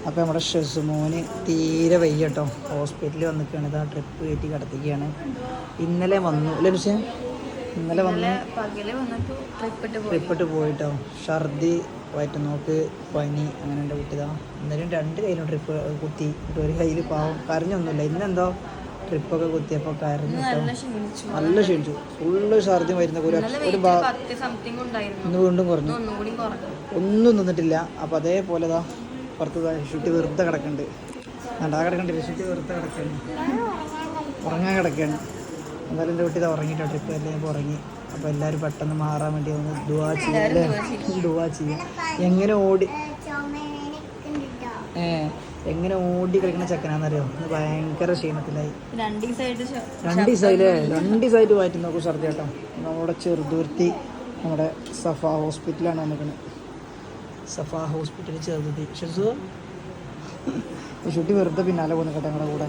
അപ്പോൾ നമ്മുടെ ഷെസുമോന് തീരെ വയ്യ കേട്ടോ. ഹോസ്പിറ്റലിൽ വന്നിരിക്കുകയാണ്. ഇതാ ട്രിപ്പ് കയറ്റി കിടത്തിക്കുകയാണ്. ഇന്നലെ വന്നു അല്ലേ പക്ഷേ ഇന്നലെ വന്ന് ട്രിപ്പിട്ട് പോയിട്ടോ. ഛർദി, വയറ്റുനോക്ക്, പനി അങ്ങനെ എൻ്റെ കുട്ടിതാ. ഇന്നലെയും 2 കയ്യിലും ട്രിപ്പ് കുത്തി. ഒരു കയ്യിൽ പാവം കരഞ്ഞൊന്നുമില്ല. ഇന്നെന്തോ ട്രിപ്പൊക്കെ കുത്തിയപ്പോൾ കരഞ്ഞു കേട്ടോ. നല്ല ക്ഷീണിച്ചു. ഫുള്ള് ഛർദി വരുന്ന ഇന്ന് വീണ്ടും കുറഞ്ഞു. ഒന്നും നിന്നിട്ടില്ല. അപ്പോൾ അതേപോലെ ഇതാ പുറത്ത് ഷിട്ടി വെറുതെ കിടക്കുന്നുണ്ട്. കണ്ടാ കിടക്കണ്ടില്ല, ഷിട്ടി വെറുതെ കിടക്കുകയാണ്, ഉറങ്ങാൻ കിടക്കുകയാണ്. എന്തായാലും എൻ്റെ കുട്ടി ഇതാ ഉറങ്ങിയിട്ടോ. ട്രിപ്പ് എല്ലാം ഉറങ്ങി. അപ്പോൾ എല്ലാവരും പെട്ടെന്ന് മാറാൻ വേണ്ടി ഒന്ന് ദുആ ചെയ്യല്ലേ, ദുആ ചെയ്യാം. എങ്ങനെ ഓടി എങ്ങനെ കളിക്കുന്ന ചെക്കനാന്നറിയോ? ഇന്ന് ഭയങ്കര ക്ഷീണത്തിലായി. 2 ദിവസമായിട്ട് വായിറ്റ് നോക്കൂ ഛർദി കേട്ടോ. നമ്മുടെ ചെറുതുരുത്തി നമ്മുടെ സഫ ഹോസ്പിറ്റലാണ് വന്നിരിക്കുന്നത്. സഫ ഹോസ്പിറ്റലിൽ ചെറുതുരുത്തി ഷുട്ടി വെറുതെ പിന്നാലെ പോകുന്നു കേട്ടോ ഞങ്ങളുടെ കൂടെ.